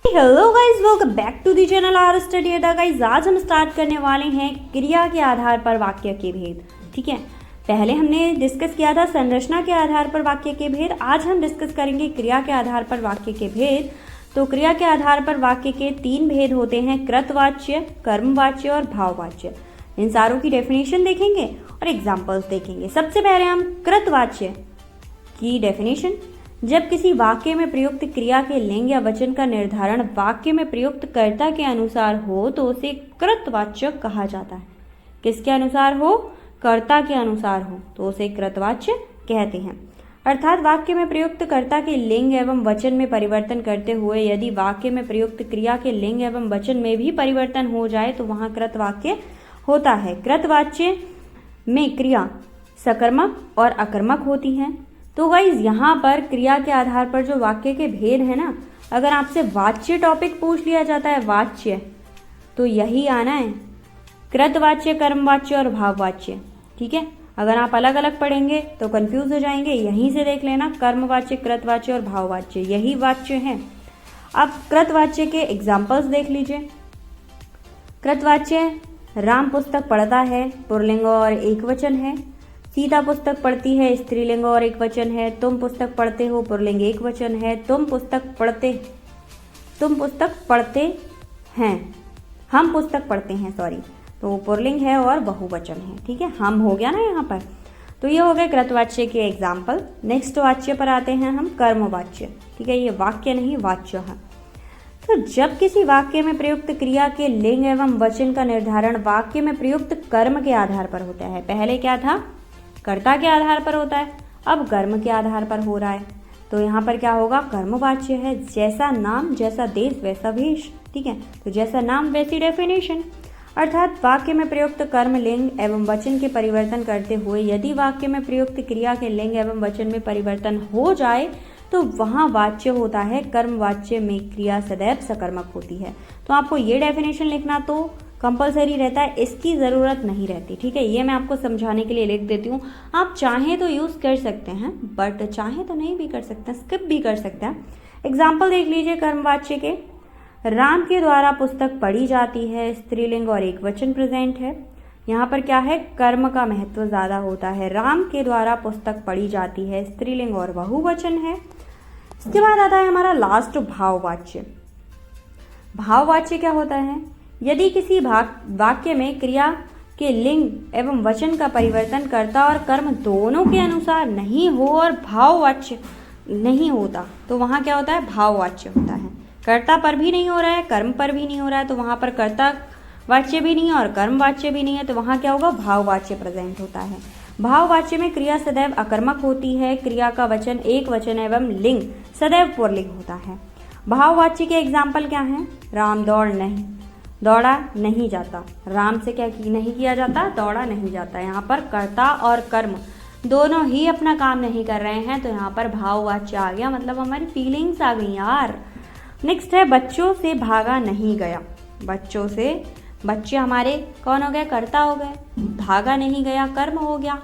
Hello guys, welcome back to the channel R study Adda. Guys, आज हम start करने वाले हैं क्रिया के आधार पर वाक्य के भेद। ठीक है, पहले हमने डिस्कस किया था संरचना के आधार पर वाक्य के भेद। आज हम डिस्कस करेंगे क्रिया के आधार पर वाक्य के भेद। तो क्रिया के आधार पर वाक्य के 3 भेद होते हैं, कृतवाच्य, कर्मवाच्य और भाववाच्य। इन सारों की डेफिनेशन देखेंगे और एग्जाम्पल्स देखेंगे। सबसे पहले हम कृतवाच्य की डेफिनेशन। जब किसी वाक्य में प्रयुक्त क्रिया के लिंग या वचन का निर्धारण वाक्य में प्रयुक्त कर्ता के अनुसार हो तो उसे कृतवाच्य कहा जाता है। किसके अनुसार हो? कर्ता के अनुसार हो तो उसे कृतवाच्य कहते हैं। अर्थात वाक्य में प्रयुक्त कर्ता के लिंग एवं वचन में परिवर्तन करते हुए यदि वाक्य में प्रयुक्त क्रिया के लिंग एवं वचन में भी परिवर्तन हो जाए तो वहां कृतवाक्य होता है। कृतवाच्य में क्रिया सकर्मक और अकर्मक होती है। तो गाइज, यहाँ पर क्रिया के आधार पर जो वाक्य के भेद है ना, अगर आपसे वाच्य टॉपिक पूछ लिया जाता है, वाच्य, तो यही आना है, कृतवाच्य, कर्मवाच्य और भाववाच्य। ठीक है, अगर आप अलग अलग पढ़ेंगे तो कंफ्यूज हो जाएंगे। यहीं से देख लेना, कर्मवाच्य, कृतवाच्य और भाववाच्य, यही वाच्य है। अब कृतवाच्य के एग्जाम्पल्स देख लीजिए। कृतवाच्य, राम पुस्तक पढ़ता है, पुल्लिंग और एकवचन है। सीता पुस्तक पढ़ती है, स्त्रीलिंग और एकवचन है। तुम पुस्तक पढ़ते हो, पुल्लिंग एकवचन है। तुम पुस्तक पढ़ते हैं, हम पुस्तक पढ़ते हैं, सॉरी, तो पुल्लिंग है और बहुवचन है। ठीक है, हम हो गया ना यहाँ पर। तो ये हो गए कृतवाच्य के एग्जाम्पल। नेक्स्ट वाच्य पर आते हैं हम, कर्मवाच्य। ठीक है, ये वाक्य नहीं, वाच्य है। तो जब किसी वाक्य में प्रयुक्त क्रिया के लिंग एवं वचन का निर्धारण वाक्य में प्रयुक्त कर्म के आधार पर होता है। पहले क्या था? कर्ता के आधार पर होता है, अब कर्म के आधार पर हो रहा है। तो यहाँ पर क्या होगा? कर्मवाच्य है। जैसा नाम जैसा देश वैसा वेश। ठीक है, तो जैसा नाम वैसी डेफिनेशन। अर्थात वाक्य में प्रयुक्त कर्म, लिंग एवं वचन के परिवर्तन करते हुए यदि वाक्य में प्रयुक्त क्रिया के लिंग एवं वचन में परिवर्तन हो जाए तो वहां वाच्य होता है। कर्मवाच्य में क्रिया सदैव सकर्मक होती है। तो आपको ये डेफिनेशन लिखना तो कंपलसरी रहता है, इसकी ज़रूरत नहीं रहती। ठीक है, ये मैं आपको समझाने के लिए लिख देती हूँ। आप चाहें तो यूज़ कर सकते हैं, बट चाहें तो नहीं भी कर सकते, स्किप भी कर सकते हैं। एग्जाम्पल देख लीजिए कर्मवाच्य के। राम के द्वारा पुस्तक पढ़ी जाती है, स्त्रीलिंग और एकवचन प्रेजेंट है। यहाँ पर क्या है? कर्म का महत्व ज़्यादा होता है। राम के द्वारा पुस्तक पढ़ी जाती है, स्त्रीलिंग और बहुवचन है। इसके बाद आता है हमारा लास्ट, भाववाच्य। भाववाच्य क्या होता है? यदि किसी वाक्य में क्रिया के लिंग एवं वचन का परिवर्तन कर्ता और कर्म दोनों के अनुसार नहीं हो और भाववाच्य नहीं होता तो वहाँ क्या होता है? भाववाच्य होता है। कर्ता पर भी नहीं हो रहा है, कर्म पर भी नहीं हो रहा है, तो वहाँ पर कर्ता वाच्य भी नहीं है और कर्म वाच्य भी नहीं है, तो वहाँ क्या होगा? भाववाच्य प्रेजेंट होता है। भाववाच्य में क्रिया सदैव अकर्मक होती है। क्रिया का वचन एक वचन एवं लिंग सदैव पुल्लिंग होता है। भाववाच्य के एग्जाम्पल क्या है? राम दौड़ा नहीं जाता। राम से क्या नहीं किया जाता? दौड़ा नहीं जाता। यहाँ पर कर्ता और कर्म दोनों ही अपना काम नहीं कर रहे हैं, तो यहाँ पर भाववाच्य आ गया, मतलब हमारी फीलिंग्स आ गई यार। नेक्स्ट है, बच्चों से भागा नहीं गया। बच्चे हमारे कौन हो गए? कर्ता हो गए। भागा नहीं गया कर्म हो गया।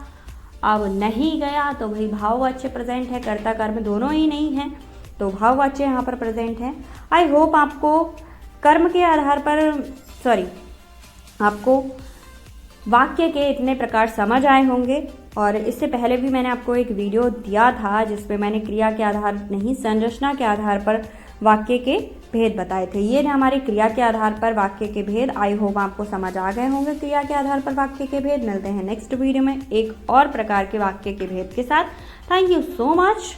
अब नहीं गया तो भाई भाववाच्य प्रेजेंट है, कर्ता कर्म दोनों ही नहीं है, तो भाववाच्य यहाँ पर प्रेजेंट है। आई होप आपको कर्म के आधार पर आपको वाक्य के इतने प्रकार समझ आए होंगे। और इससे पहले भी मैंने आपको एक वीडियो दिया था जिसमें मैंने क्रिया के आधार नहीं, संरचना के आधार पर वाक्य के भेद बताए थे। ये हमारे क्रिया के आधार पर वाक्य के भेद। आई होप आपको समझ आ गए होंगे क्रिया के आधार पर वाक्य के भेद। मिलते हैं नेक्स्ट वीडियो में एक और प्रकार के वाक्य के भेद के साथ। Thank you so much.